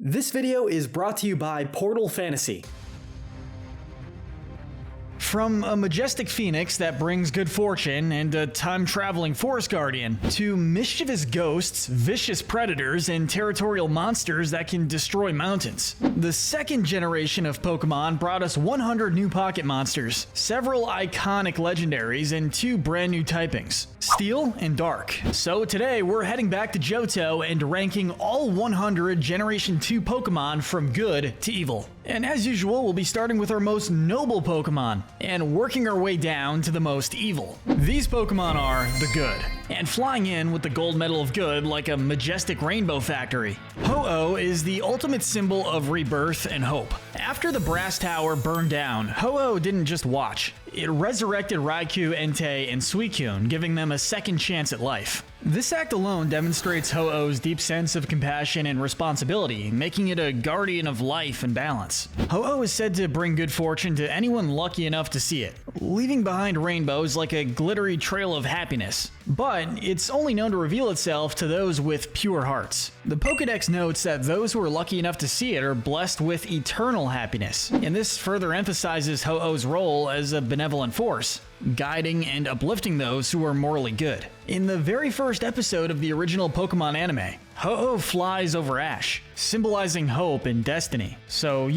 This video is brought to you by Portal Fantasy. From a majestic phoenix that brings good fortune and a time-traveling forest guardian, to mischievous ghosts, vicious predators, and territorial monsters that can destroy mountains. The second generation of Pokémon brought us 100 new pocket monsters, several iconic legendaries, and 2 brand new typings, Steel and Dark. So today we're heading back to Johto and ranking all 100 Generation 2 Pokémon from good to evil. And as usual, we'll be starting with our most noble Pokémon, and working our way down to the most evil. These Pokémon are the good, and flying in with the gold medal of good like a majestic rainbow factory. Ho-Oh is the ultimate symbol of rebirth and hope. After the brass tower burned down, Ho-Oh didn't just watch. It resurrected Raikou, Entei, and Suicune, giving them a second chance at life. This act alone demonstrates Ho-Oh's deep sense of compassion and responsibility, making it a guardian of life and balance. Ho-Oh is said to bring good fortune to anyone lucky enough to see it, leaving behind rainbows like a glittery trail of happiness. But it's only known to reveal itself to those with pure hearts. The Pokédex notes that those who are lucky enough to see it are blessed with eternal happiness, and this further emphasizes Ho-Oh's role as a benevolent force, guiding and uplifting those who are morally good. In the very first episode of the original Pokemon anime, Ho-Oh flies over Ash, symbolizing hope and destiny. So,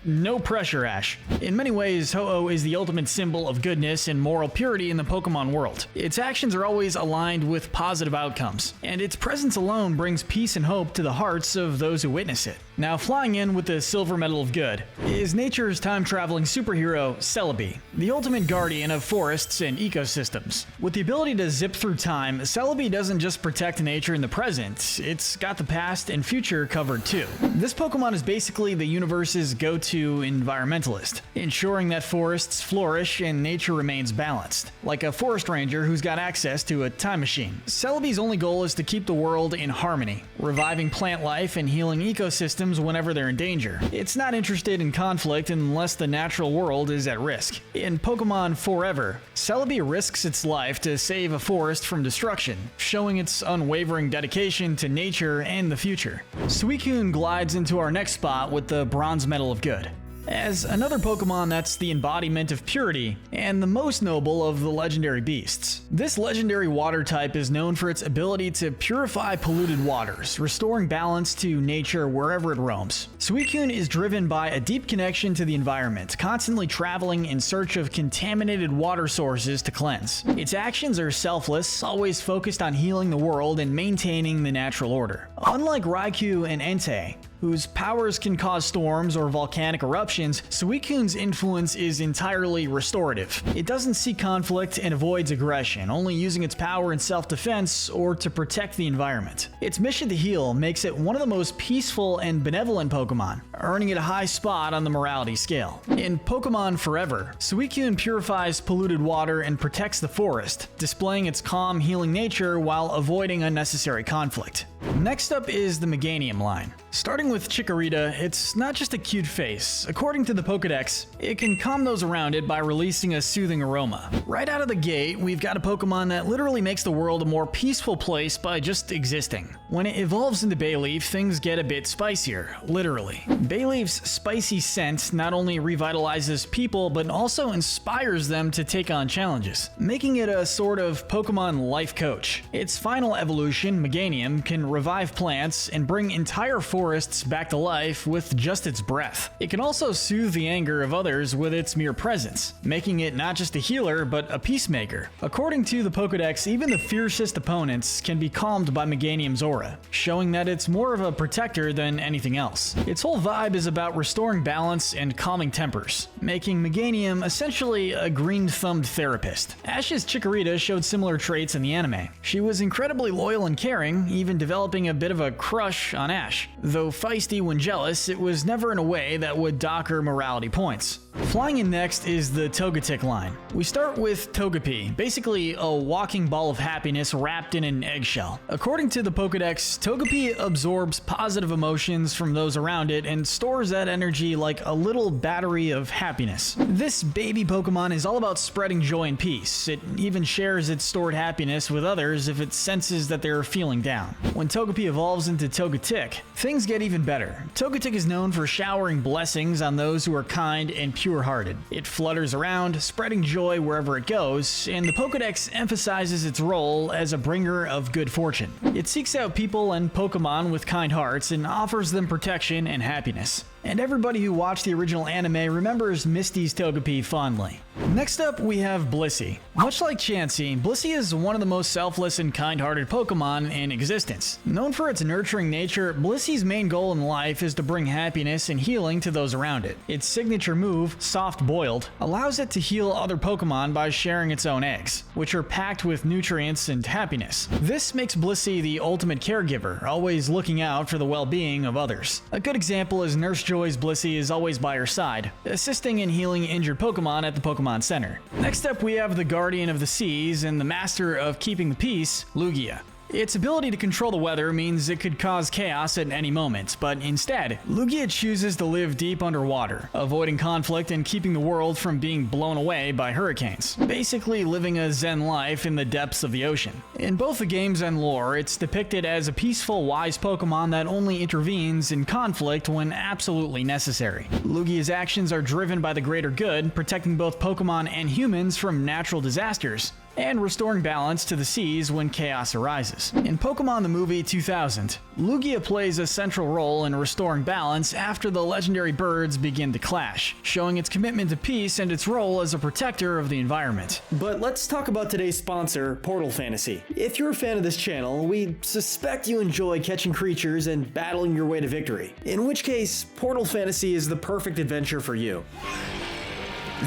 no pressure, Ash. In many ways, Ho-Oh is the ultimate symbol of goodness and moral purity in the Pokemon world. Its actions are always aligned with positive outcomes, and its presence alone brings peace and hope to the hearts of those who witness it. Now, flying in with the silver medal of good is nature's time-traveling superhero, Celebi, the ultimate guardian of forests and ecosystems. With the ability to zip through time, Celebi doesn't just protect nature in the present, it's got the past and future covered too. This Pokemon is basically the universe's go-to environmentalist, ensuring that forests flourish and nature remains balanced, like a forest ranger who's got access to a time machine. Celebi's only goal is to keep the world in harmony, reviving plant life and healing ecosystems whenever they're in danger. It's not interested in conflict unless the natural world is at risk. In Pokemon Forever, Celebi risks its life to save a forest from destruction, showing its unwavering dedication to nature and the future. Suicune glides into our next spot with the bronze medal of good, as another Pokemon that's the embodiment of purity and the most noble of the legendary beasts. This legendary water type is known for its ability to purify polluted waters, restoring balance to nature wherever it roams. Suicune is driven by a deep connection to the environment, constantly traveling in search of contaminated water sources to cleanse. Its actions are selfless, always focused on healing the world and maintaining the natural order. Unlike Raikou and Entei, whose powers can cause storms or volcanic eruptions, Suicune's influence is entirely restorative. It doesn't seek conflict and avoids aggression, only using its power in self-defense or to protect the environment. Its mission to heal makes it one of the most peaceful and benevolent Pokemon, earning it a high spot on the morality scale. In Pokemon Forever, Suicune purifies polluted water and protects the forest, displaying its calm, healing nature while avoiding unnecessary conflict. Next up is the Meganium line. Starting with Chikorita, it's not just a cute face. According to the Pokédex, it can calm those around it by releasing a soothing aroma. Right out of the gate, we've got a Pokemon that literally makes the world a more peaceful place by just existing. When it evolves into Bayleaf, things get a bit spicier, literally. Bayleaf's spicy scent not only revitalizes people, but also inspires them to take on challenges, making it a sort of Pokemon life coach. Its final evolution, Meganium, can revive plants and bring entire forests back to life with just its breath. It can also soothe the anger of others with its mere presence, making it not just a healer, but a peacemaker. According to the Pokédex, even the fiercest opponents can be calmed by Meganium's aura, showing that it's more of a protector than anything else. Its whole vibe is about restoring balance and calming tempers, making Meganium essentially a green-thumbed therapist. Ash's Chikorita showed similar traits in the anime. She was incredibly loyal and caring, even developing a bit of a crush on Ash. Though feisty when jealous, it was never in a way that would dock her morality points. Flying in next is the Togetic line. We start with Togepi, basically a walking ball of happiness wrapped in an eggshell. According to the Pokédex, Togepi absorbs positive emotions from those around it and stores that energy like a little battery of happiness. This baby Pokemon is all about spreading joy and peace. It even shares its stored happiness with others if it senses that they're feeling down. When Togepi evolves into Togetic, things things get even better. Togetic is known for showering blessings on those who are kind and pure-hearted. It flutters around, spreading joy wherever it goes, and the Pokédex emphasizes its role as a bringer of good fortune. It seeks out people and Pokémon with kind hearts and offers them protection and happiness. And everybody who watched the original anime remembers Misty's Togepi fondly. Next up, we have Blissey. Much like Chansey, Blissey is one of the most selfless and kind-hearted Pokemon in existence. Known for its nurturing nature, Blissey's main goal in life is to bring happiness and healing to those around it. Its signature move, Soft Boiled, allows it to heal other Pokemon by sharing its own eggs, which are packed with nutrients and happiness. This makes Blissey the ultimate caregiver, always looking out for the well-being of others. A good example is Nurse Joy's Blissey is always by her side, assisting in healing injured Pokemon at the Pokemon Center. Next up, we have the Guardian of the Seas and the Master of Keeping the Peace, Lugia. Its ability to control the weather means it could cause chaos at any moment, but instead, Lugia chooses to live deep underwater, avoiding conflict and keeping the world from being blown away by hurricanes, basically living a zen life in the depths of the ocean. In both the games and lore, it's depicted as a peaceful, wise Pokemon that only intervenes in conflict when absolutely necessary. Lugia's actions are driven by the greater good, protecting both Pokemon and humans from natural disasters, and restoring balance to the seas when chaos arises. In Pokemon the Movie 2000, Lugia plays a central role in restoring balance after the legendary birds begin to clash, showing its commitment to peace and its role as a protector of the environment. But let's talk about today's sponsor, Portal Fantasy. If you're a fan of this channel, we suspect you enjoy catching creatures and battling your way to victory, in which case, Portal Fantasy is the perfect adventure for you.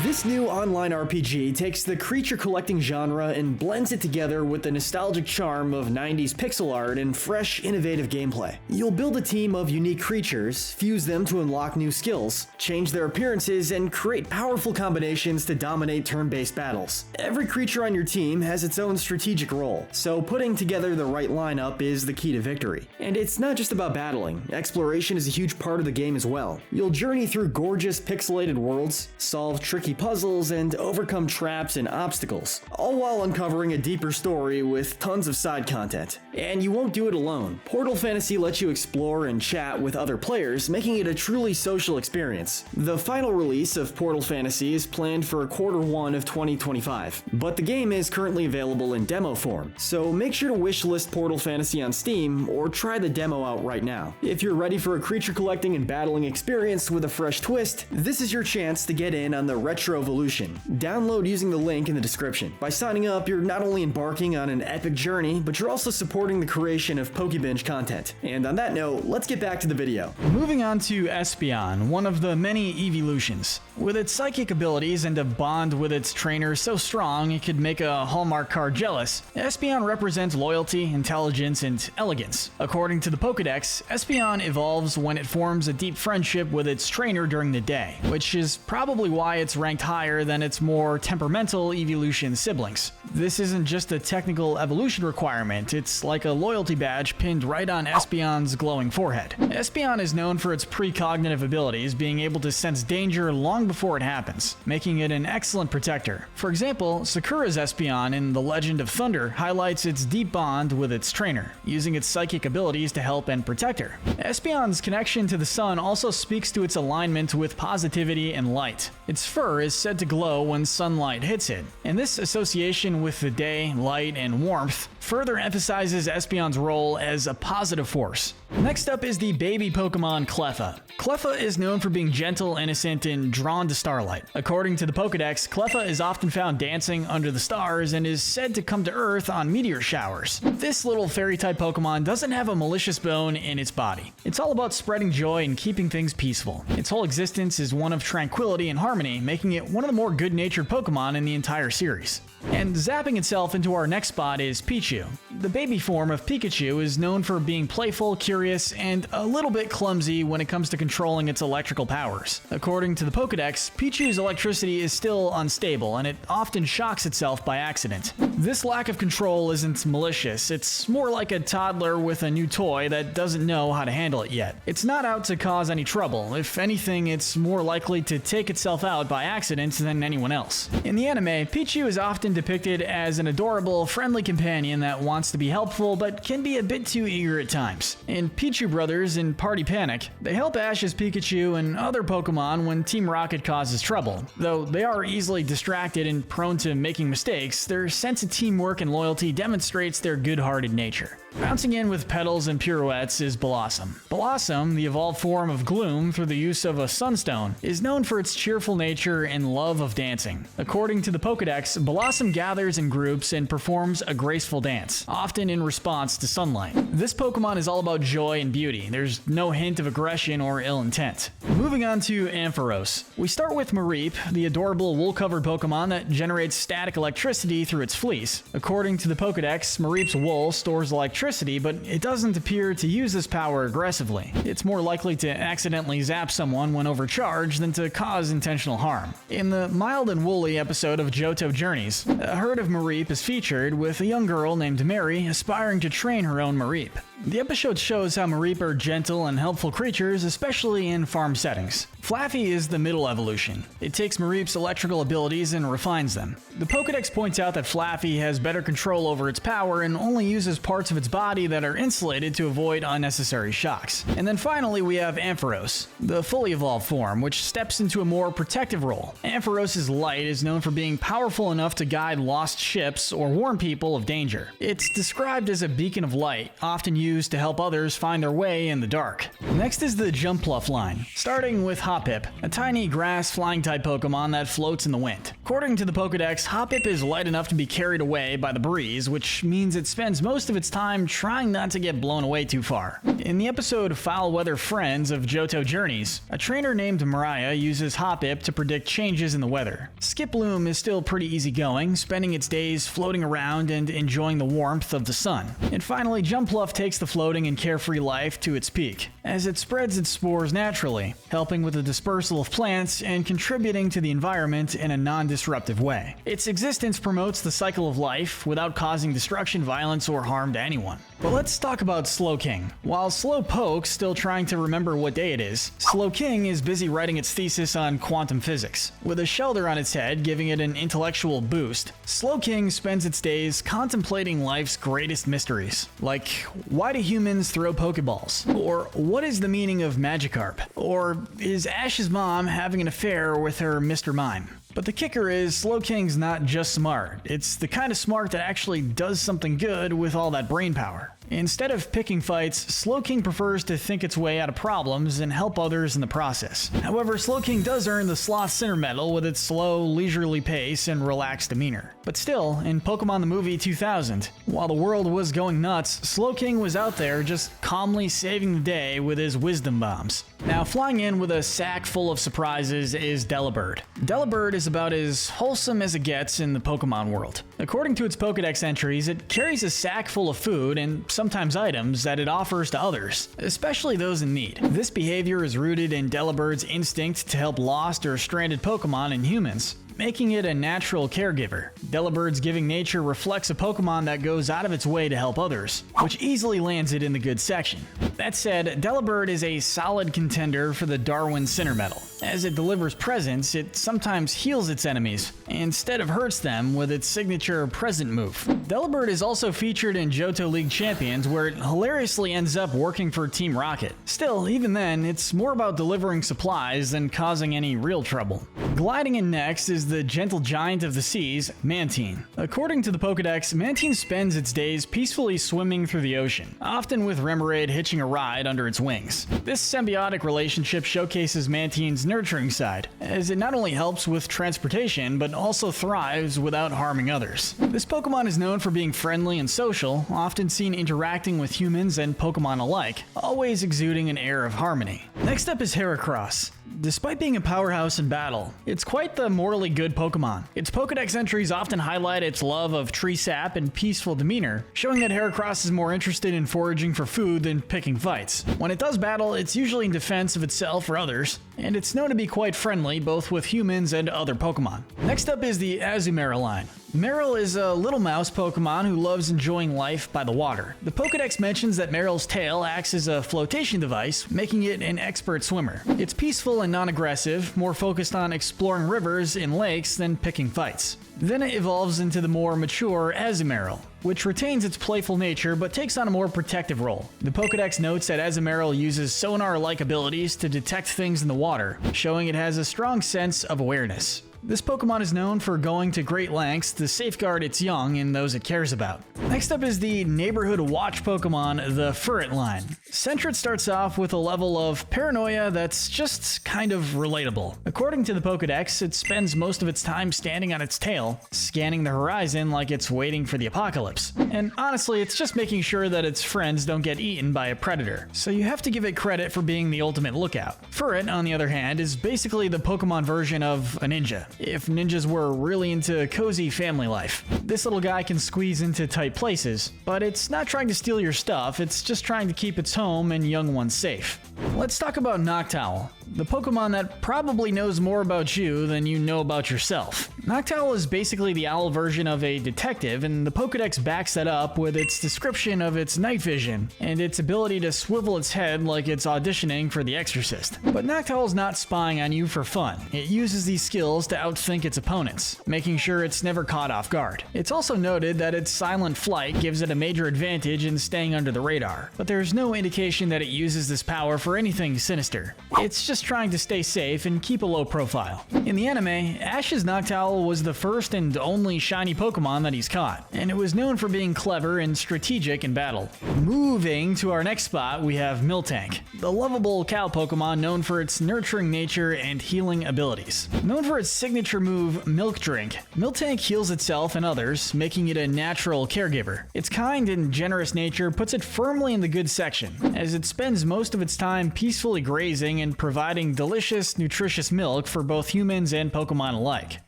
This new online RPG takes the creature collecting genre and blends it together with the nostalgic charm of 90s pixel art and fresh, innovative gameplay. You'll build a team of unique creatures, fuse them to unlock new skills, change their appearances, and create powerful combinations to dominate turn-based battles. Every creature on your team has its own strategic role, so putting together the right lineup is the key to victory. And it's not just about battling, exploration is a huge part of the game as well. You'll journey through gorgeous pixelated worlds, solve tricky puzzles, and overcome traps and obstacles, all while uncovering a deeper story with tons of side content. And you won't do it alone. Portal Fantasy lets you explore and chat with other players, making it a truly social experience. The final release of Portal Fantasy is planned for Q1 of 2025, but the game is currently available in demo form, so make sure to wishlist Portal Fantasy on Steam or try the demo out right now. If you're ready for a creature collecting and battling experience with a fresh twist, this is your chance to get in on the Retro Evolution. Download using the link in the description. By signing up, you're not only embarking on an epic journey, but you're also supporting the creation of Pokebinge content. And on that note, let's get back to the video. Moving on to Espeon, one of the many evolutions. With its psychic abilities and a bond with its trainer so strong it could make a Hallmark card jealous, Espeon represents loyalty, intelligence, and elegance. According to the Pokédex, Espeon evolves when it forms a deep friendship with its trainer during the day, which is probably why it's ranked higher than its more temperamental evolution siblings. This isn't just a technical evolution requirement, it's like a loyalty badge pinned right on Espeon's glowing forehead. Espeon is known for its precognitive abilities, being able to sense danger long before it happens, making it an excellent protector. For example, Sakura's Espeon in The Legend of Thunder highlights its deep bond with its trainer, using its psychic abilities to help and protect her. Espeon's connection to the sun also speaks to its alignment with positivity and light. Its fur is said to glow when sunlight hits it, and this association with the day, light, and warmth further emphasizes Espeon's role as a positive force. Next up is the baby Pokemon Cleffa. Cleffa is known for being gentle, innocent, and drawn to starlight. According to the Pokédex, Cleffa is often found dancing under the stars and is said to come to Earth on meteor showers. This little fairy-type Pokemon doesn't have a malicious bone in its body. It's all about spreading joy and keeping things peaceful. Its whole existence is one of tranquility and harmony, making it one of the more good-natured Pokemon in the entire series. And zapping itself into our next spot is Pichu. The baby form of Pikachu is known for being playful, curious, and a little bit clumsy when it comes to controlling its electrical powers. According to the Pokédex, Pichu's electricity is still unstable, and it often shocks itself by accident. This lack of control isn't malicious, it's more like a toddler with a new toy that doesn't know how to handle it yet. It's not out to cause any trouble. If anything, it's more likely to take itself out by accident than anyone else. In the anime, Pichu is often depicted as an adorable, friendly companion champion that wants to be helpful but can be a bit too eager at times. And Pichu Brothers in Party Panic, they help Ash's Pikachu and other Pokemon when Team Rocket causes trouble. Though they are easily distracted and prone to making mistakes, their sense of teamwork and loyalty demonstrates their good-hearted nature. Bouncing in with petals and pirouettes is Blossom. Blossom, the evolved form of Gloom through the use of a Sunstone, is known for its cheerful nature and love of dancing. According to the Pokédex, Blossom gathers in groups and performs a graceful dance, often in response to sunlight. This Pokemon is all about joy and beauty. There's no hint of aggression or ill intent. Moving on to Ampharos. We start with Mareep, the adorable wool-covered Pokemon that generates static electricity through its fleece. According to the Pokédex, Mareep's wool stores electricity, but it doesn't appear to use this power aggressively. It's more likely to accidentally zap someone when overcharged than to cause intentional harm. In the Mild and Woolly episode of Johto Journeys, a herd of Mareep is featured with a young girl named Mary aspiring to train her own Mareep. The episode shows how Mareep are gentle and helpful creatures, especially in farm settings. Flaffy is the middle evolution. It takes Mareep's electrical abilities and refines them. The Pokédex points out that Flaffy has better control over its power and only uses parts of its body that are insulated to avoid unnecessary shocks. And then finally we have Ampharos, the fully evolved form, which steps into a more protective role. Ampharos' light is known for being powerful enough to guide lost ships or warn people of danger. It's described as a beacon of light, often used to help others find their way in the dark. Next is the Jumpluff line, starting with Hoppip, a tiny grass flying type Pokemon that floats in the wind. According to the Pokédex, Hoppip is light enough to be carried away by the breeze, which means it spends most of its time trying not to get blown away too far. In the episode Foul Weather Friends of Johto Journeys, a trainer named Mariah uses Hoppip to predict changes in the weather. Skiploom is still pretty easygoing, spending its days floating around and enjoying the warmth of the sun. And finally, Jumpluff takes the floating and carefree life to its peak, as it spreads its spores naturally, helping with the dispersal of plants and contributing to the environment in a non-disruptive way. Its existence promotes the cycle of life without causing destruction, violence, or harm to anyone. But let's talk about Slowking. While Slowpoke's still trying to remember what day it is, Slowking is busy writing its thesis on quantum physics. With a shelter on its head giving it an intellectual boost, Slowking spends its days contemplating life's greatest mysteries, like why do humans throw Pokeballs? Or what is the meaning of Magikarp? Or is Ash's mom having an affair with her Mr. Mime? But the kicker is, Slowking's not just smart. It's the kind of smart that actually does something good with all that brain power. Instead of picking fights, Slowking prefers to think its way out of problems and help others in the process. However, Slowking does earn the Sloth Center Medal with its slow, leisurely pace and relaxed demeanor. But still, in Pokemon the Movie 2000, while the world was going nuts, Slowking was out there just calmly saving the day with his wisdom bombs. Now, flying in with a sack full of surprises is Delibird. Delibird is about as wholesome as it gets in the Pokemon world. According to its Pokédex entries, it carries a sack full of food and sometimes items that it offers to others, especially those in need. This behavior is rooted in Delibird's instinct to help lost or stranded Pokemon and humans, making it a natural caregiver. Delibird's giving nature reflects a Pokemon that goes out of its way to help others, which easily lands it in the good section. That said, Delibird is a solid contender for the Darwin Center Medal. As it delivers presents, it sometimes heals its enemies, instead of hurts them with its signature present move. Delibird is also featured in Johto League Champions, where it hilariously ends up working for Team Rocket. Still, even then, it's more about delivering supplies than causing any real trouble. Gliding in next is the gentle giant of the seas, Mantine. According to the Pokédex, Mantine spends its days peacefully swimming through the ocean, often with Remoraid hitching a ride under its wings. This symbiotic relationship showcases Mantine's nurturing side, as it not only helps with transportation, but also thrives without harming others. This Pokemon is known for being friendly and social, often seen interacting with humans and Pokemon alike, always exuding an air of harmony. Next up is Heracross. Despite being a powerhouse in battle, it's quite the morally good Pokemon. Its Pokédex entries often highlight its love of tree sap and peaceful demeanor, showing that Heracross is more interested in foraging for food than picking fights. When it does battle, it's usually in defense of itself or others, and it's known to be quite friendly both with humans and other Pokemon. Next up is the Azumarill line. Marill is a little mouse Pokemon who loves enjoying life by the water. The Pokédex mentions that Marill's tail acts as a flotation device, making it an expert swimmer. It's peaceful and non-aggressive, more focused on exploring rivers and lakes than picking fights. Then it evolves into the more mature Azumarill. which retains its playful nature but takes on a more protective role. The Pokédex notes that Azumarill uses sonar-like abilities to detect things in the water, showing it has a strong sense of awareness. This Pokemon is known for going to great lengths to safeguard its young and those it cares about. Next up is the neighborhood watch Pokemon, the Furret line. Sentret starts off with a level of paranoia that's just kind of relatable. According to the Pokédex, it spends most of its time standing on its tail, scanning the horizon like it's waiting for the apocalypse. And honestly, it's just making sure that its friends don't get eaten by a predator, so you have to give it credit for being the ultimate lookout. Furret, on the other hand, is basically the Pokemon version of a ninja, if ninjas were really into cozy family life. This little guy can squeeze into tight places, but it's not trying to steal your stuff, it's just trying to keep its home and young ones safe. Let's talk about Noctowl, the Pokemon that probably knows more about you than you know about yourself. Noctowl is basically the owl version of a detective, and the Pokédex backs that up with its description of its night vision and its ability to swivel its head like it's auditioning for The Exorcist. But Noctowl's not spying on you for fun. It uses these skills to outthink its opponents, making sure it's never caught off guard. It's also noted that its silent flight gives it a major advantage in staying under the radar, but there's no indication that it uses this power for anything sinister. It's just trying to stay safe and keep a low profile. In the anime, Ash's Noctowl was the first and only shiny Pokemon that he's caught, and it was known for being clever and strategic in battle. Moving to our next spot, we have Miltank, the lovable cow Pokemon known for its nurturing nature and healing abilities. Known for its signature move, Milk Drink, Miltank heals itself and others, making it a natural caregiver. Its kind and generous nature puts it firmly in the good section, as it spends most of its time peacefully grazing and providing delicious, nutritious milk for both humans and Pokemon alike.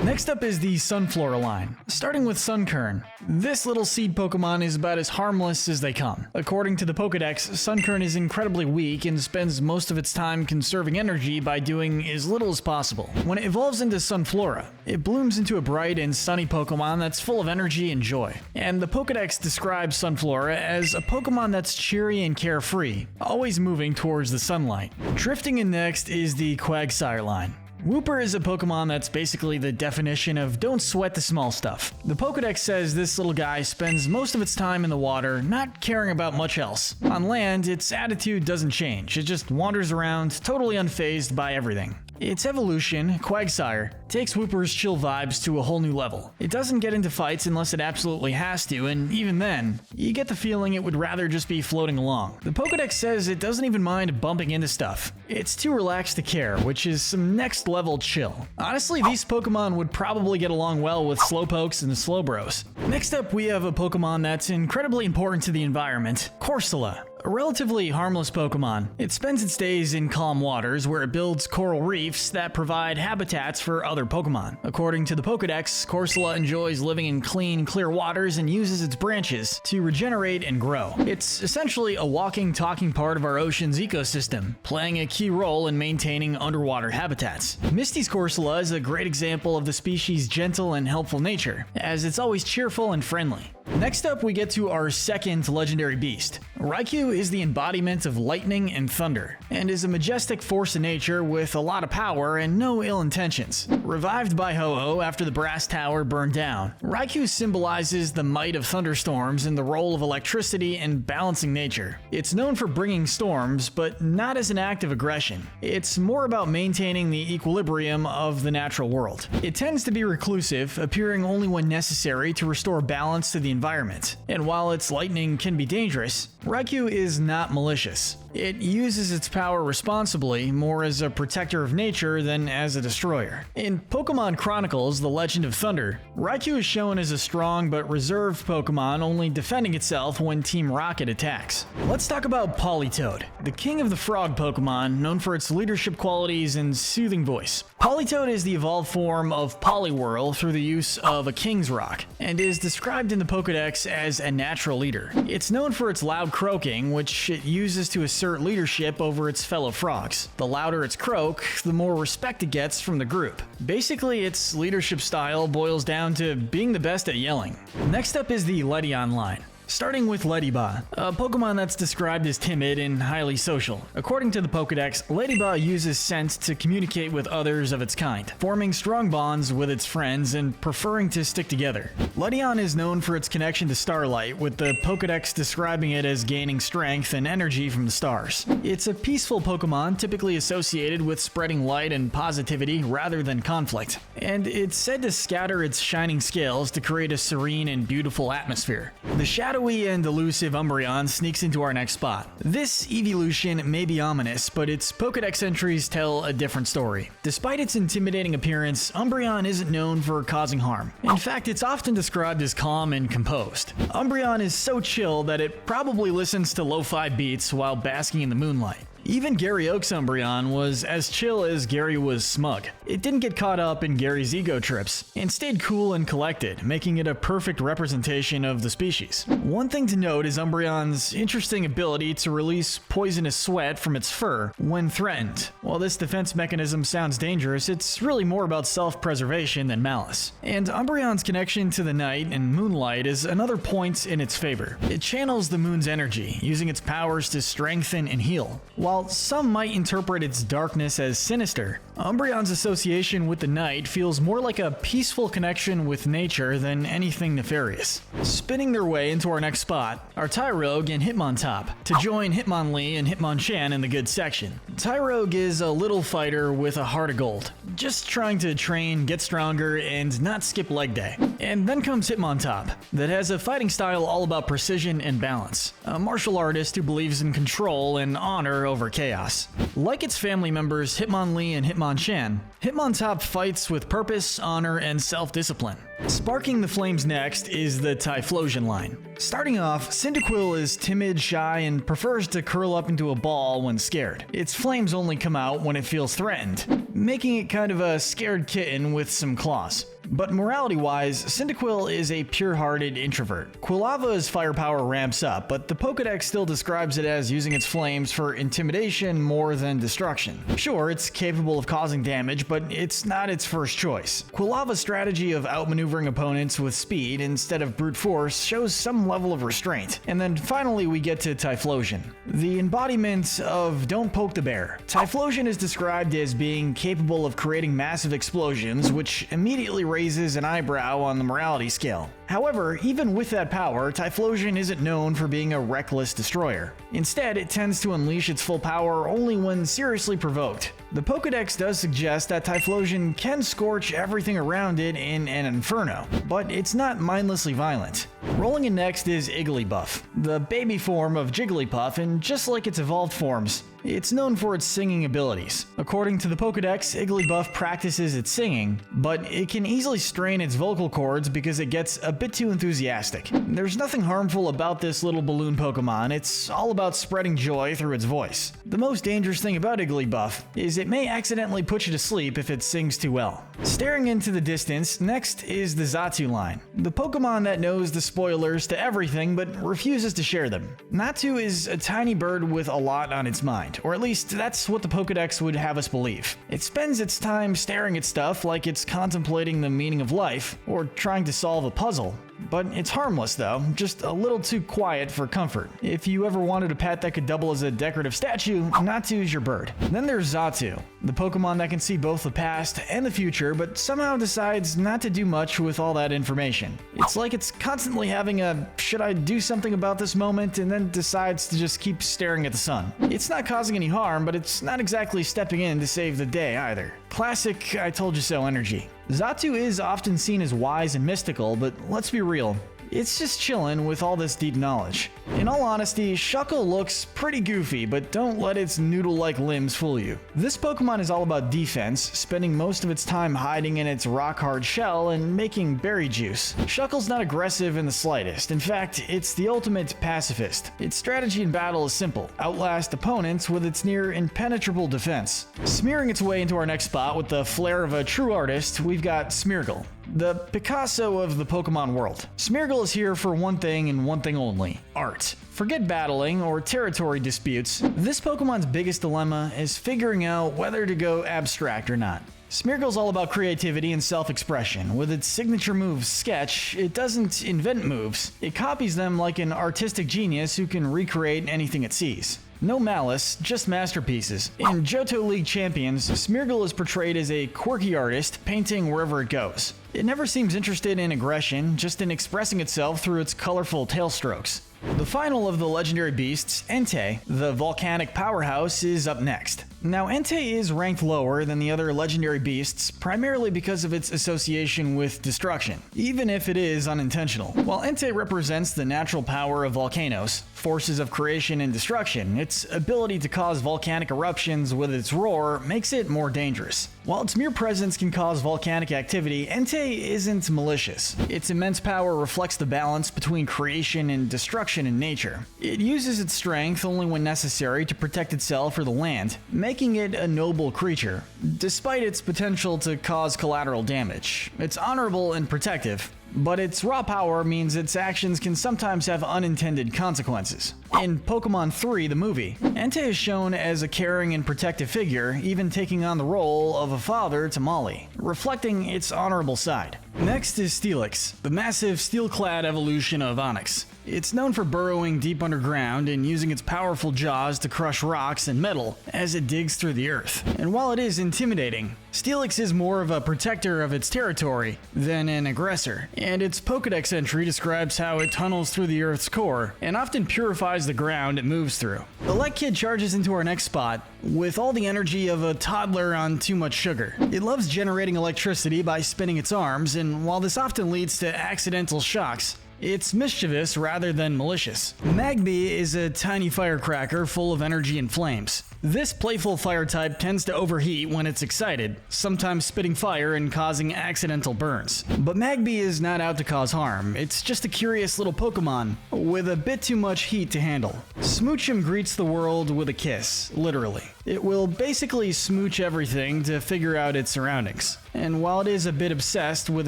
Next up is the Sunflora line, starting with Sunkern. This little seed Pokemon is about as harmless as they come. According to the Pokédex, Sunkern is incredibly weak and spends most of its time conserving energy by doing as little as possible. When it evolves into Sunflora, it blooms into a bright and sunny Pokemon that's full of energy and joy. And the Pokédex describes Sunflora as a Pokemon that's cheery and carefree, always moving towards the sunlight. Drifting in next is the Quagsire line. Wooper is a Pokemon that's basically the definition of don't sweat the small stuff. The Pokédex says this little guy spends most of its time in the water, not caring about much else. On land, its attitude doesn't change, it just wanders around, totally unfazed by everything. Its evolution, Quagsire, takes Wooper's chill vibes to a whole new level. It doesn't get into fights unless it absolutely has to, and even then, you get the feeling it would rather just be floating along. The Pokédex says it doesn't even mind bumping into stuff. It's too relaxed to care, which is some next level chill. Honestly, these Pokemon would probably get along well with Slowpokes and Slowbros. Next up, we have a Pokemon that's incredibly important to the environment, Corsola. A relatively harmless Pokemon, it spends its days in calm waters where it builds coral reefs that provide habitats for other Pokemon. According to the Pokédex, Corsola enjoys living in clean, clear waters and uses its branches to regenerate and grow. It's essentially a walking, talking part of our ocean's ecosystem, playing a key role in maintaining underwater habitats. Misty's Corsola is a great example of the species' gentle and helpful nature, as it's always cheerful and friendly. Next up, we get to our second legendary beast. Raikou is the embodiment of lightning and thunder, and is a majestic force of nature with a lot of power and no ill intentions. Revived by Ho-Oh after the Brass Tower burned down, Raikou symbolizes the might of thunderstorms and the role of electricity and balancing nature. It's known for bringing storms, but not as an act of aggression. It's more about maintaining the equilibrium of the natural world. It tends to be reclusive, appearing only when necessary to restore balance to the environment. And while its lightning can be dangerous, Raikou is not malicious. It uses its power responsibly, more as a protector of nature than as a destroyer. In Pokemon Chronicles: The Legend of Thunder, Raikou is shown as a strong but reserved Pokemon, only defending itself when Team Rocket attacks. Let's talk about Politoed, the king of the frog Pokemon, known for its leadership qualities and soothing voice. Politoed is the evolved form of Poliwhirl through the use of a King's Rock, and is described in the Pokédex as a natural leader. It's known for its loud croaking, which it uses to assert leadership over its fellow frogs. The louder its croak, the more respect it gets from the group. Basically, its leadership style boils down to being the best at yelling. Next up is the Ledion line. Starting with Ladybah, a Pokemon that's described as timid and highly social. According to the Pokedex, Ladybah uses scent to communicate with others of its kind, forming strong bonds with its friends and preferring to stick together. Ledion is known for its connection to starlight, with the Pokedex describing it as gaining strength and energy from the stars. It's a peaceful Pokemon, typically associated with spreading light and positivity rather than conflict, and it's said to scatter its shining scales to create a serene and beautiful atmosphere. The shadowy and elusive Umbreon sneaks into our next spot. This evolution may be ominous, but its Pokedex entries tell a different story. Despite its intimidating appearance, Umbreon isn't known for causing harm. In fact, it's often described as calm and composed. Umbreon is so chill that it probably listens to lo-fi beats while basking in the moonlight. Even Gary Oak's Umbreon was as chill as Gary was smug. It didn't get caught up in Gary's ego trips, and stayed cool and collected, making it a perfect representation of the species. One thing to note is Umbreon's interesting ability to release poisonous sweat from its fur when threatened. While this defense mechanism sounds dangerous, it's really more about self-preservation than malice. And Umbreon's connection to the night and moonlight is another point in its favor. It channels the moon's energy, using its powers to strengthen and heal. While some might interpret its darkness as sinister, Umbreon's association with the night feels more like a peaceful connection with nature than anything nefarious. Spinning their way into our next spot are Tyrogue and Hitmontop, to join Hitmonlee and Hitmonchan in the good section. Tyrogue is a little fighter with a heart of gold, just trying to train, get stronger, and not skip leg day. And then comes Hitmontop, that has a fighting style all about precision and balance, a martial artist who believes in control and honor over chaos. Like its family members Hitmonlee and Hitmonchan, Hitmontop fights with purpose, honor, and self-discipline. Sparking the flames next is the Typhlosion line. Starting off, Cyndaquil is timid, shy, and prefers to curl up into a ball when scared. Its flames only come out when it feels threatened, making it kind of a scared kitten with some claws. But morality-wise, Cyndaquil is a pure-hearted introvert. Quilava's firepower ramps up, but the Pokedex still describes it as using its flames for intimidation more than destruction. Sure, it's capable of causing damage, but it's not its first choice. Quilava's strategy of outmaneuvering opponents with speed instead of brute force shows some level of restraint. And then finally we get to Typhlosion, the embodiment of don't poke the bear. Typhlosion is described as being capable of creating massive explosions, which immediately raises an eyebrow on the morality scale. However, even with that power, Typhlosion isn't known for being a reckless destroyer. Instead, it tends to unleash its full power only when seriously provoked. The Pokedex does suggest that Typhlosion can scorch everything around it in an inferno, but it's not mindlessly violent. Rolling in next is Igglybuff, the baby form of Jigglypuff, and just like its evolved forms, it's known for its singing abilities. According to the Pokedex, Igglybuff practices its singing, but it can easily strain its vocal cords because it gets a bit too enthusiastic. There's nothing harmful about this little balloon Pokemon, it's all about spreading joy through its voice. The most dangerous thing about Igglybuff is it may accidentally put you to sleep if it sings too well. Staring into the distance, next is the Xatu line, the Pokemon that knows the spoilers to everything but refuses to share them. Natu is a tiny bird with a lot on its mind, or at least that's what the Pokedex would have us believe. It spends its time staring at stuff like it's contemplating the meaning of life, or trying to solve a puzzle. But it's harmless though, just a little too quiet for comfort. If you ever wanted a pet that could double as a decorative statue, Natu is your bird. Then there's Xatu, the Pokemon that can see both the past and the future, but somehow decides not to do much with all that information. It's like it's constantly having a should I do something about this moment, and then decides to just keep staring at the sun. It's not causing any harm, but it's not exactly stepping in to save the day either. Classic I told you so energy. Xatu is often seen as wise and mystical, but let's be real, it's just chillin' with all this deep knowledge. In all honesty, Shuckle looks pretty goofy, but don't let its noodle-like limbs fool you. This Pokemon is all about defense, spending most of its time hiding in its rock-hard shell and making berry juice. Shuckle's not aggressive in the slightest. In fact, it's the ultimate pacifist. Its strategy in battle is simple: outlast opponents with its near impenetrable defense. Smearing its way into our next spot with the flair of a true artist, we've got Smeargle, The Picasso of the Pokemon world. Smeargle is here for one thing and one thing only: art. Forget battling or territory disputes. This Pokemon's biggest dilemma is figuring out whether to go abstract or not. Smeargle's all about creativity and self-expression. With its signature move, Sketch, it doesn't invent moves. It copies them like an artistic genius who can recreate anything it sees. No malice, just masterpieces. In Johto League Champions, Smeargle is portrayed as a quirky artist, painting wherever it goes. It never seems interested in aggression, just in expressing itself through its colorful tail strokes. The final of the legendary beasts, Entei, the volcanic powerhouse, is up next. Now, Entei is ranked lower than the other legendary beasts primarily because of its association with destruction, even if it is unintentional. While Entei represents the natural power of volcanoes, forces of creation and destruction, its ability to cause volcanic eruptions with its roar makes it more dangerous. While its mere presence can cause volcanic activity, Entei isn't malicious. Its immense power reflects the balance between creation and destruction in nature. It uses its strength only when necessary to protect itself or the land, making it a noble creature, despite its potential to cause collateral damage. It's honorable and protective, but its raw power means its actions can sometimes have unintended consequences. In Pokémon 3, the movie, Entei is shown as a caring and protective figure, even taking on the role of a father to Molly, reflecting its honorable side. Next is Steelix, the massive steel-clad evolution of Onix. It's known for burrowing deep underground and using its powerful jaws to crush rocks and metal as it digs through the earth. And while it is intimidating, Steelix is more of a protector of its territory than an aggressor, and its Pokédex entry describes how it tunnels through the earth's core and often purifies the ground it moves through. The Light Kid charges into our next spot with all the energy of a toddler on too much sugar. It loves generating electricity by spinning its arms, and while this often leads to accidental shocks, it's mischievous rather than malicious. Magby is a tiny firecracker full of energy and flames. This playful fire type tends to overheat when it's excited, sometimes spitting fire and causing accidental burns. But Magby is not out to cause harm, it's just a curious little Pokemon with a bit too much heat to handle. Smoochum greets the world with a kiss, literally. It will basically smooch everything to figure out its surroundings. And while it is a bit obsessed with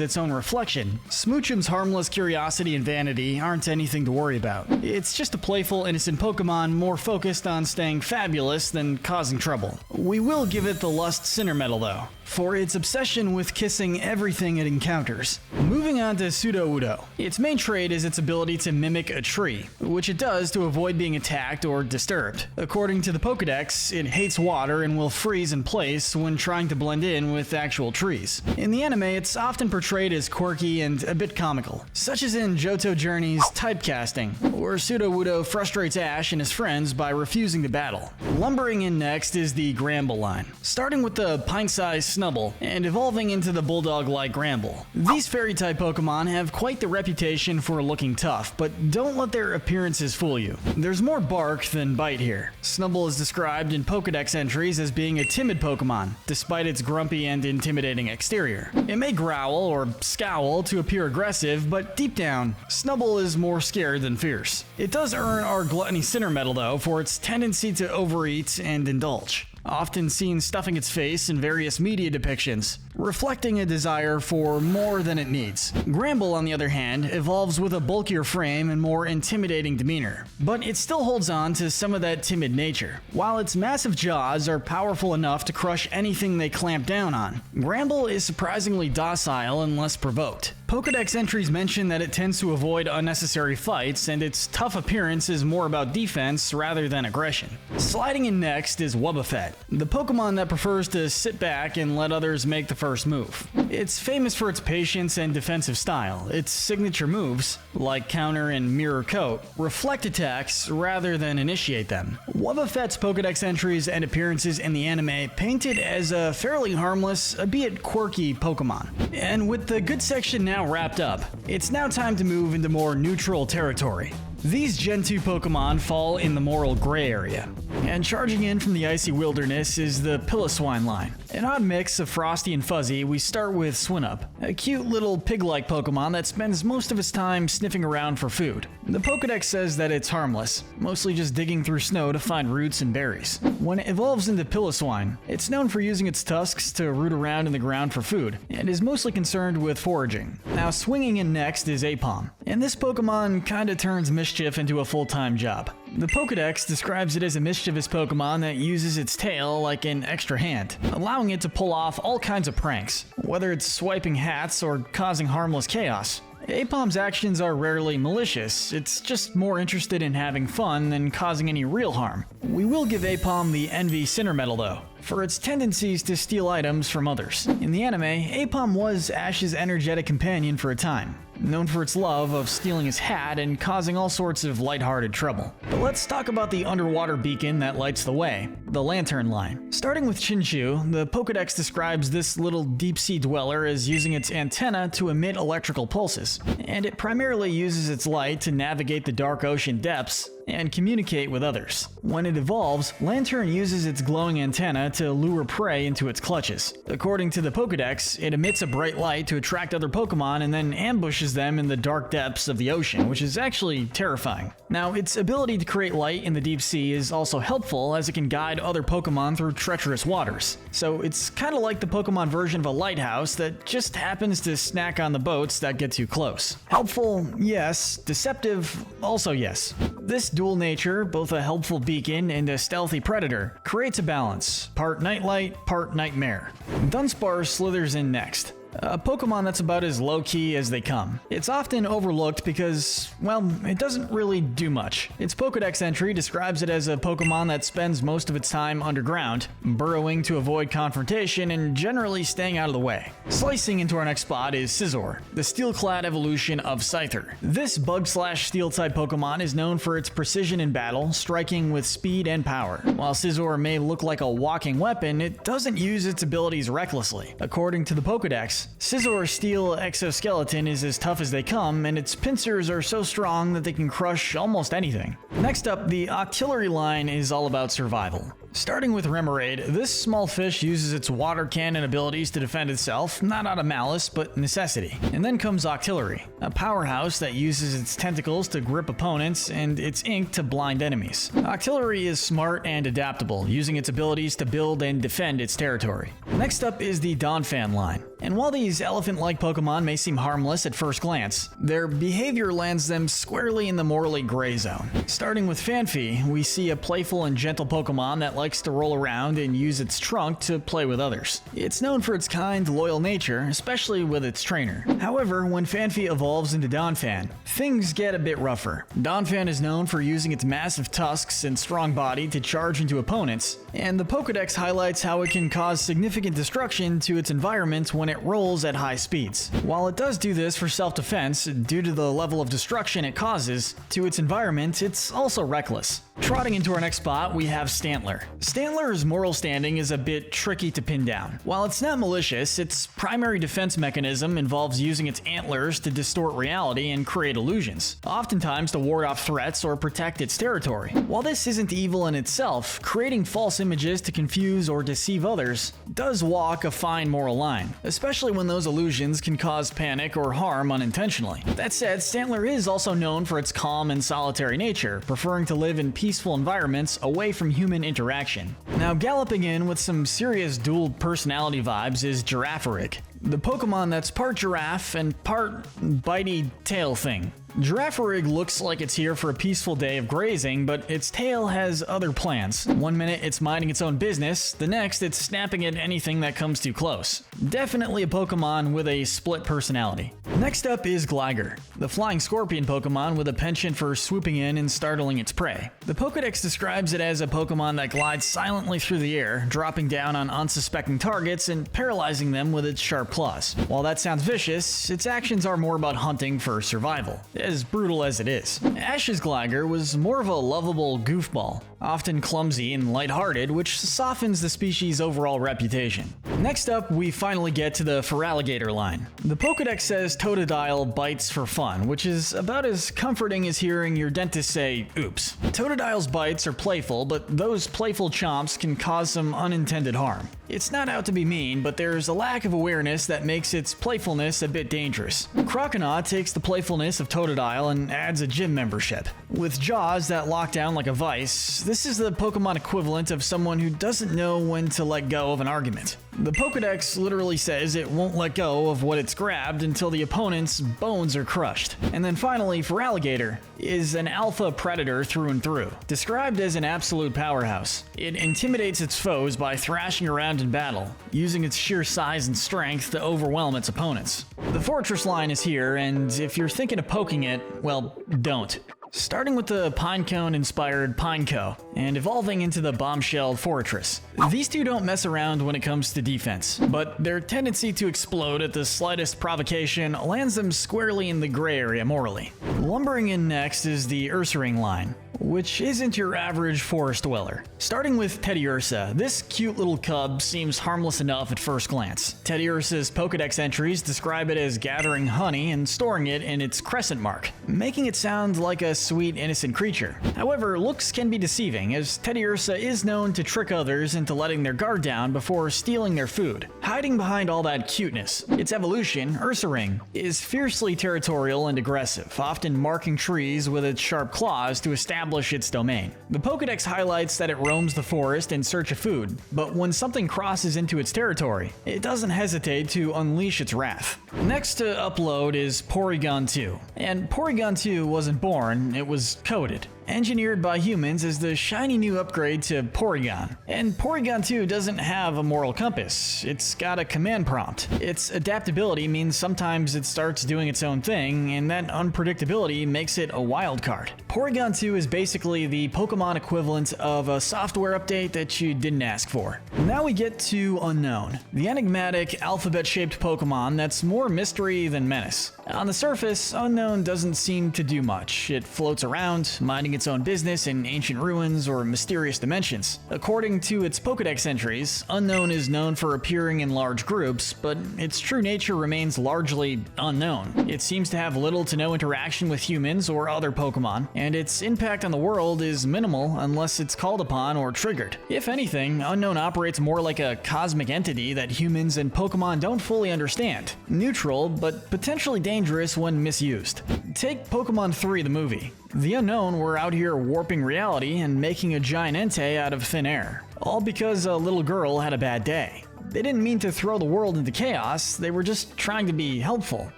its own reflection, Smoochum's harmless curiosity and vanity aren't anything to worry about. It's just a playful, innocent Pokemon more focused on staying fabulous than causing trouble. We will give it the Lust Sinner medal though, for its obsession with kissing everything it encounters. Moving on to Sudowoodo. Its main trait is its ability to mimic a tree, which it does to avoid being attacked or disturbed. According to the Pokédex, it hates water and will freeze in place when trying to blend in with actual trees. In the anime, it's often portrayed as quirky and a bit comical, such as in Johto Journey's typecasting, where Sudowoodo frustrates Ash and his friends by refusing to battle. Lumbering in next is the Gramble line, starting with the pint-sized Snubbull and evolving into the bulldog-like Gramble. These fairy-type Pokemon have quite the reputation for looking tough, but don't let their appearances fool you. There's more bark than bite here. Snubbull is described in Pokédex entries as being a timid Pokemon, despite its grumpy and intimidating exterior. It may growl or scowl to appear aggressive, but deep down, Snubbull is more scared than fierce. It does earn our Gluttony Sinner medal though for its tendency to overeat and indulge, often seen stuffing its face in various media depictions, reflecting a desire for more than it needs. Gramble, on the other hand, evolves with a bulkier frame and more intimidating demeanor, but it still holds on to some of that timid nature. While its massive jaws are powerful enough to crush anything they clamp down on, Gramble is surprisingly docile unless provoked. Pokédex entries mention that it tends to avoid unnecessary fights, and its tough appearance is more about defense rather than aggression. Sliding in next is Wobbuffet, the Pokemon that prefers to sit back and let others make the first move. It's famous for its patience and defensive style. Its signature moves, like Counter and Mirror Coat, reflect attacks rather than initiate them. Wobbuffet's Pokédex entries and appearances in the anime paint it as a fairly harmless, albeit quirky Pokemon. And with the good section now wrapped up, it's now time to move into more neutral territory. These Gen 2 Pokemon fall in the moral gray area. And charging in from the icy wilderness is the Piloswine line. An odd mix of frosty and fuzzy, we start with Swinub, a cute little pig-like Pokemon that spends most of its time sniffing around for food. The Pokedex says that it's harmless, mostly just digging through snow to find roots and berries. When it evolves into Piloswine, it's known for using its tusks to root around in the ground for food, and is mostly concerned with foraging. Now swinging in next is Aipom, and this Pokemon kinda turns mischief into a full-time job. The Pokedex describes it as a mischievous Pokemon that uses its tail like an extra hand, allowing it to pull off all kinds of pranks, whether it's swiping hats or causing harmless chaos. Aipom's actions are rarely malicious, it's just more interested in having fun than causing any real harm. We will give Aipom the Envy Sinner Medal though, for its tendencies to steal items from others. In the anime, Aipom was Ash's energetic companion for a time, known for its love of stealing his hat and causing all sorts of lighthearted trouble. But let's talk about the underwater beacon that lights the way, the Lantern line. Starting with Chinchu, the Pokedex describes this little deep-sea dweller as using its antenna to emit electrical pulses, and it primarily uses its light to navigate the dark ocean depths and communicate with others. When it evolves, Lantern uses its glowing antenna to lure prey into its clutches. According to the Pokedex, it emits a bright light to attract other Pokemon and then ambushes them in the dark depths of the ocean, which is actually terrifying. Now, its ability to create light in the deep sea is also helpful as it can guide other Pokemon through treacherous waters. So it's kinda like the Pokemon version of a lighthouse that just happens to snack on the boats that get too close. Helpful, yes. Deceptive, also yes. This dual nature, both a helpful beacon and a stealthy predator, creates a balance, part nightlight, part nightmare. Dunsparce slithers in next. A Pokemon that's about as low-key as they come. It's often overlooked because, well, it doesn't really do much. Its Pokedex entry describes it as a Pokemon that spends most of its time underground, burrowing to avoid confrontation and generally staying out of the way. Slicing into our next spot is Scizor, the steel-clad evolution of Scyther. This bug-slash-steel-type Pokemon is known for its precision in battle, striking with speed and power. While Scizor may look like a walking weapon, it doesn't use its abilities recklessly. According to the Pokedex, Scizor's steel exoskeleton is as tough as they come, and its pincers are so strong that they can crush almost anything. Next up, the Octillery line is all about survival. Starting with Remoraid, this small fish uses its water cannon abilities to defend itself, not out of malice, but necessity. And then comes Octillery, a powerhouse that uses its tentacles to grip opponents and its ink to blind enemies. Octillery is smart and adaptable, using its abilities to build and defend its territory. Next up is the Donphan line. And while these elephant-like Pokemon may seem harmless at first glance, their behavior lands them squarely in the morally gray zone. Starting with Phanpy, we see a playful and gentle Pokemon that likes to roll around and use its trunk to play with others. It's known for its kind, loyal nature, especially with its trainer. However, when Phanpy evolves into Donphan, things get a bit rougher. Donphan is known for using its massive tusks and strong body to charge into opponents, and the Pokedex highlights how it can cause significant destruction to its environment when it rolls at high speeds. While it does do this for self-defense, due to the level of destruction it causes to its environment, it's also reckless. Trotting into our next spot, we have Stantler. Stantler's moral standing is a bit tricky to pin down. While it's not malicious, its primary defense mechanism involves using its antlers to distort reality and create illusions, oftentimes to ward off threats or protect its territory. While this isn't evil in itself, creating false images to confuse or deceive others does walk a fine moral line, especially when those illusions can cause panic or harm unintentionally. That said, Stantler is also known for its calm and solitary nature, preferring to live in peaceful environments away from human interaction. Now, galloping in with some serious dual personality vibes is Girafarig, the Pokemon that's part giraffe and part bitey tail thing. Girafarig looks like it's here for a peaceful day of grazing, but its tail has other plans. One minute it's minding its own business, the next it's snapping at anything that comes too close. Definitely a Pokemon with a split personality. Next up is Gligar, the flying scorpion Pokemon with a penchant for swooping in and startling its prey. The Pokedex describes it as a Pokemon that glides silently through the air, dropping down on unsuspecting targets and paralyzing them with its sharp claws. While that sounds vicious, its actions are more about hunting for survival, as brutal as it is. Ash's Gligar was more of a lovable goofball, often clumsy and lighthearted, which softens the species' overall reputation. Next up, we finally get to the Feraligatr line. The Pokédex says Totodile bites for fun, which is about as comforting as hearing your dentist say, oops. Totodile's bites are playful, but those playful chomps can cause some unintended harm. It's not out to be mean, but there's a lack of awareness that makes its playfulness a bit dangerous. Croconaw takes the playfulness of Totodile and adds a gym membership. With jaws that lock down like a vice, this is the Pokemon equivalent of someone who doesn't know when to let go of an argument. The Pokédex literally says it won't let go of what it's grabbed until the opponent's bones are crushed. And then finally, Feraligatr is an alpha predator through and through, described as an absolute powerhouse. It intimidates its foes by thrashing around in battle, using its sheer size and strength to overwhelm its opponents. The Fortress line is here, and if you're thinking of poking it, well, don't. Starting with the Pinecone-inspired Pineco, and evolving into the bombshelled Fortress. These two don't mess around when it comes to defense, but their tendency to explode at the slightest provocation lands them squarely in the gray area morally. Lumbering in next is the Ursaring line, which isn't your average forest dweller. Starting with Teddiursa, this cute little cub seems harmless enough at first glance. Teddiursa's Pokédex entries describe it as gathering honey and storing it in its crescent mark, making it sound like a sweet, innocent creature. However, looks can be deceiving, as Teddiursa is known to trick others into letting their guard down before stealing their food. Hiding behind all that cuteness, its evolution, Ursaring, is fiercely territorial and aggressive, often marking trees with its sharp claws to establish its domain. The Pokédex highlights that it roams the forest in search of food, but when something crosses into its territory, it doesn't hesitate to unleash its wrath. Next to upload is Porygon 2, and Porygon 2 wasn't born, it was coded. Engineered by humans as the shiny new upgrade to Porygon. And Porygon 2 doesn't have a moral compass, it's got a command prompt. Its adaptability means sometimes it starts doing its own thing, and that unpredictability makes it a wild card. Porygon 2 is basically the Pokemon equivalent of a software update that you didn't ask for. Now we get to Unknown, the enigmatic alphabet-shaped Pokemon that's more mystery than menace. On the surface, Unknown doesn't seem to do much. It floats around, minding its own business in ancient ruins or mysterious dimensions. According to its Pokédex entries, Unknown is known for appearing in large groups, but its true nature remains largely unknown. It seems to have little to no interaction with humans or other Pokemon, and its impact on the world is minimal unless it's called upon or triggered. If anything, Unknown operates more like a cosmic entity that humans and Pokemon don't fully understand. Neutral, but potentially dangerous when misused. Take Pokemon 3 the movie. The Unknown were out here warping reality and making a giant Entei out of thin air, all because a little girl had a bad day. They didn't mean to throw the world into chaos, they were just trying to be helpful,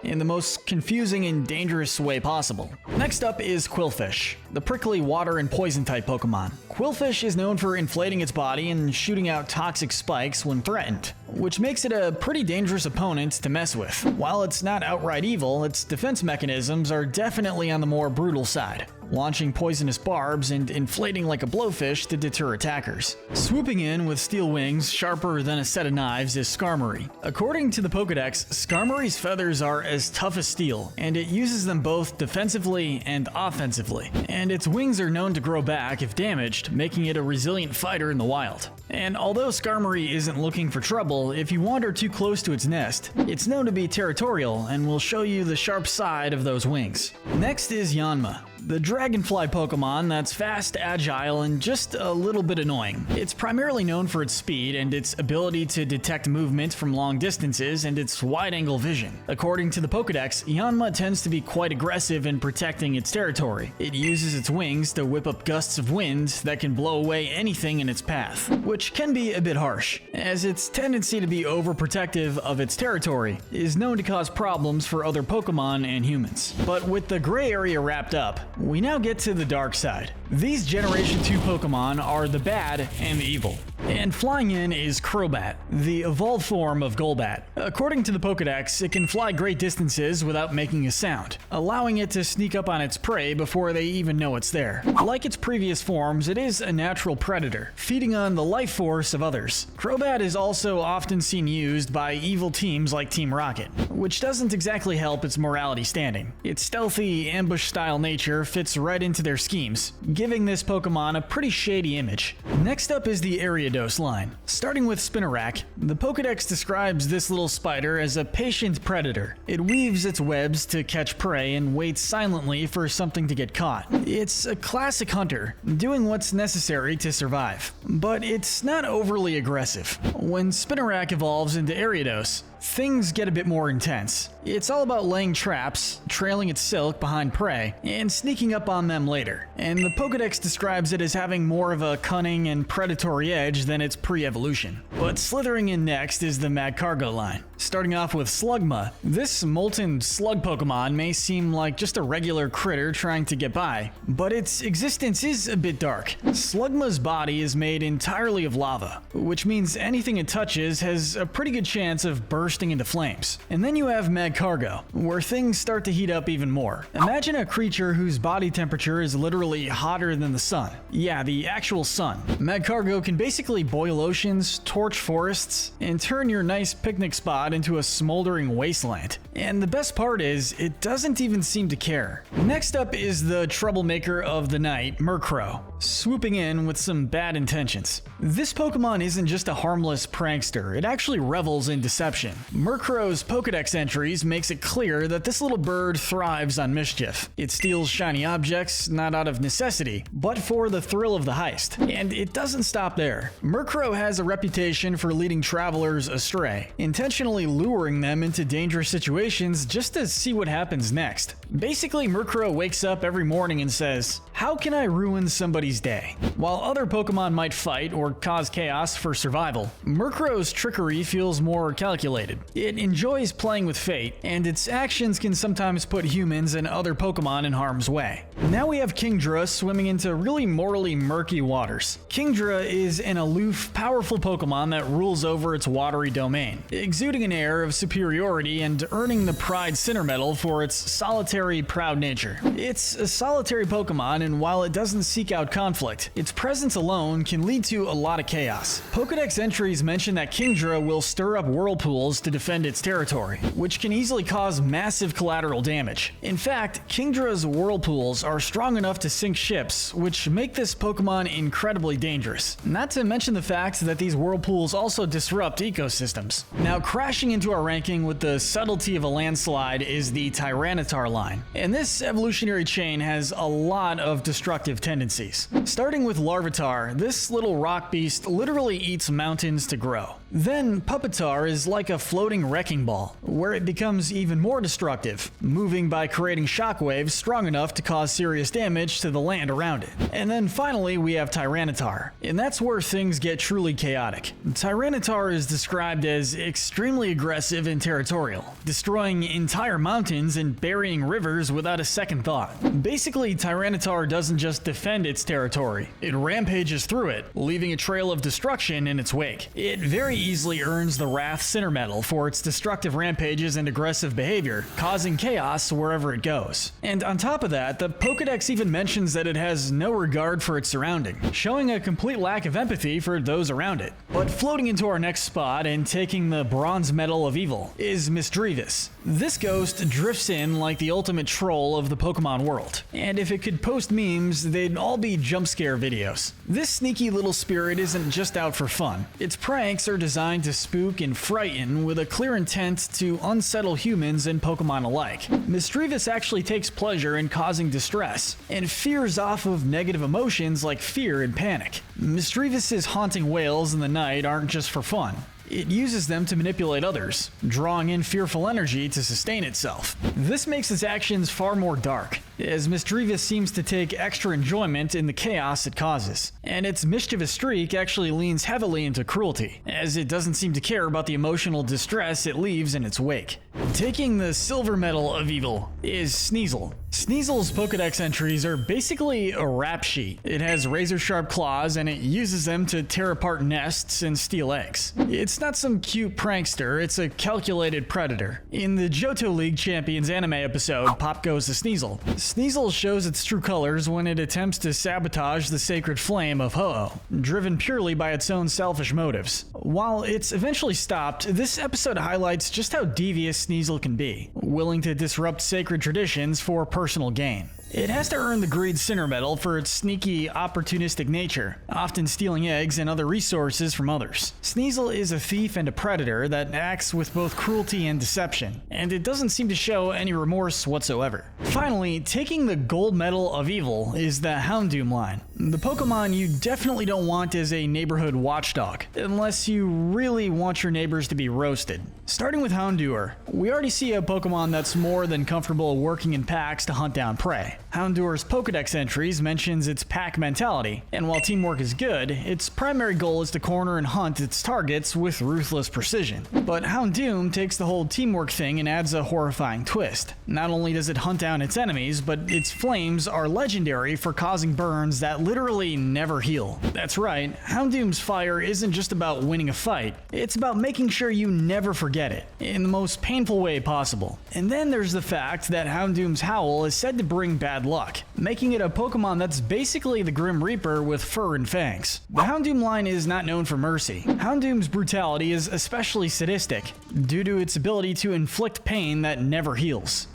in the most confusing and dangerous way possible. Next up is Qwilfish, the prickly water and poison type Pokemon. Qwilfish is known for inflating its body and shooting out toxic spikes when threatened, which makes it a pretty dangerous opponent to mess with. While it's not outright evil, its defense mechanisms are definitely on the more brutal side, launching poisonous barbs and inflating like a blowfish to deter attackers. Swooping in with steel wings sharper than a set of knives is Skarmory. According to the Pokédex, Skarmory's feathers are as tough as steel, and it uses them both defensively and offensively. And its wings are known to grow back if damaged, making it a resilient fighter in the wild. And although Skarmory isn't looking for trouble, if you wander too close to its nest, it's known to be territorial and will show you the sharp side of those wings. Next is Yanma, the dragonfly Pokemon that's fast, agile, and just a little bit annoying. It's primarily known for its speed and its ability to detect movement from long distances and its wide-angle vision. According to the Pokédex, Yanma tends to be quite aggressive in protecting its territory. It uses its wings to whip up gusts of wind that can blow away anything in its path, which can be a bit harsh, as its tendency to be overprotective of its territory is known to cause problems for other Pokemon and humans. But with the gray area wrapped up, we now get to the dark side. These Generation 2 Pokemon are the bad and the evil. And flying in is Crobat, the evolved form of Golbat. According to the Pokédex, it can fly great distances without making a sound, allowing it to sneak up on its prey before they even know it's there. Like its previous forms, it is a natural predator, feeding on the light life force of others. Crobat is also often seen used by evil teams like Team Rocket, which doesn't exactly help its morality standing. Its stealthy, ambush-style nature fits right into their schemes, giving this Pokemon a pretty shady image. Next up is the Ariados line. Starting with Spinarak, the Pokedex describes this little spider as a patient predator. It weaves its webs to catch prey and waits silently for something to get caught. It's a classic hunter, doing what's necessary to survive. But it's not overly aggressive. When Spinarak evolves into Ariados, things get a bit more intense. It's all about laying traps, trailing its silk behind prey, and sneaking up on them later. And the Pokedex describes it as having more of a cunning and predatory edge than its pre-evolution. But slithering in next is the Magcargo line. Starting off with Slugma, this molten slug Pokemon may seem like just a regular critter trying to get by, but its existence is a bit dark. Slugma's body is made entirely of lava, which means anything it touches has a pretty good chance of bursting into flames. And then you have Magcargo, where things start to heat up even more. Imagine a creature whose body temperature is literally hotter than the sun. Yeah, the actual sun. Magcargo can basically boil oceans, torch forests, and turn your nice picnic spot into a smoldering wasteland. And the best part is, it doesn't even seem to care. Next up is the troublemaker of the night, Murkrow, swooping in with some bad intentions. This Pokemon isn't just a harmless prankster, it actually revels in deception. Murkrow's Pokedex entries makes it clear that this little bird thrives on mischief. It steals shiny objects, not out of necessity, but for the thrill of the heist. And it doesn't stop there. Murkrow has a reputation for leading travelers astray, intentionally luring them into dangerous situations just to see what happens next. Basically, Murkrow wakes up every morning and says, "How can I ruin somebody's day?" While other Pokemon might fight or cause chaos for survival, Murkrow's trickery feels more calculated. It enjoys playing with fate, and its actions can sometimes put humans and other Pokemon in harm's way. Now we have Kingdra swimming into really morally murky waters. Kingdra is an aloof, powerful Pokemon that rules over its watery domain, exuding an air of superiority and earning the Pride Sinner Medal for its solitary, proud nature. It's a solitary Pokemon, and while it doesn't seek out conflict, its presence alone can lead to a lot of chaos. Pokedex entries mention that Kingdra will stir up whirlpools to defend its territory, which can easily cause massive collateral damage. In fact, Kingdra's whirlpools are strong enough to sink ships, which make this Pokemon incredibly dangerous. Not to mention the fact that these whirlpools also disrupt ecosystems. Now, crashing into our ranking with the subtlety of a landslide is the Tyranitar line, and this evolutionary chain has a lot of destructive tendencies. Starting with Larvitar, this little rock beast literally eats mountains to grow. Then Pupitar is like a floating wrecking ball, where it becomes even more destructive, moving by creating shockwaves strong enough to cause serious damage to the land around it. And then finally we have Tyranitar, and that's where things get truly chaotic. Tyranitar is described as extremely aggressive and territorial, destroying entire mountains and burying rivers without a second thought. Basically, Tyranitar doesn't just defend its territory, it rampages through it, leaving a trail of destruction in its wake. It very easily earns the Wrath Sinner Medal for its destructive rampages and aggressive behavior, causing chaos wherever it goes. And on top of that, the Pokedex even mentions that it has no regard for its surroundings, showing a complete lack of empathy for those around it. But floating into our next spot and taking the Bronze Medal of Evil is Mischievous. This ghost drifts in like the ultimate troll of the Pokemon world, and if it could post memes, they'd all be jump scare videos. This sneaky little spirit isn't just out for fun. Its pranks are designed to spook and frighten with a clear intent to unsettle humans and Pokemon alike. Mischievous actually takes pleasure in causing distress, and fears off of negative emotions like fear and panic. Mischievous's haunting wails in the night aren't just for fun. It uses them to manipulate others, drawing in fearful energy to sustain itself. This makes its actions far more dark, as Mischievous seems to take extra enjoyment in the chaos it causes. And its mischievous streak actually leans heavily into cruelty, as it doesn't seem to care about the emotional distress it leaves in its wake. Taking the Silver Medal of Evil is Sneasel. Sneasel's Pokedex entries are basically a rap sheet. It has razor-sharp claws, and it uses them to tear apart nests and steal eggs. It's not some cute prankster, it's a calculated predator. In the Johto League Champions anime episode, Pop Goes to Sneasel, Sneasel shows its true colors when it attempts to sabotage the sacred flame of Ho-Oh, driven purely by its own selfish motives. While it's eventually stopped, this episode highlights just how devious Sneasel can be, willing to disrupt sacred traditions for personal gain. It has to earn the Greed Sinner Medal for its sneaky, opportunistic nature, often stealing eggs and other resources from others. Sneasel is a thief and a predator that acts with both cruelty and deception, and it doesn't seem to show any remorse whatsoever. Finally, taking the gold medal of evil is the Houndoom line. The Pokemon you definitely don't want as a neighborhood watchdog, unless you really want your neighbors to be roasted. Starting with Houndour, we already see a Pokemon that's more than comfortable working in packs to hunt down prey. Houndour's Pokedex entries mentions its pack mentality, and while teamwork is good, its primary goal is to corner and hunt its targets with ruthless precision. But Houndoom takes the whole teamwork thing and adds a horrifying twist. Not only does it hunt down its enemies, but its flames are legendary for causing burns that literally never heal. That's right, Houndoom's fire isn't just about winning a fight, it's about making sure you never forget it, in the most painful way possible. And then there's the fact that Houndoom's howl is said to bring bad luck, making it a Pokemon that's basically the Grim Reaper with fur and fangs. The Houndoom line is not known for mercy. Houndoom's brutality is especially sadistic, due to its ability to inflict pain that never heals.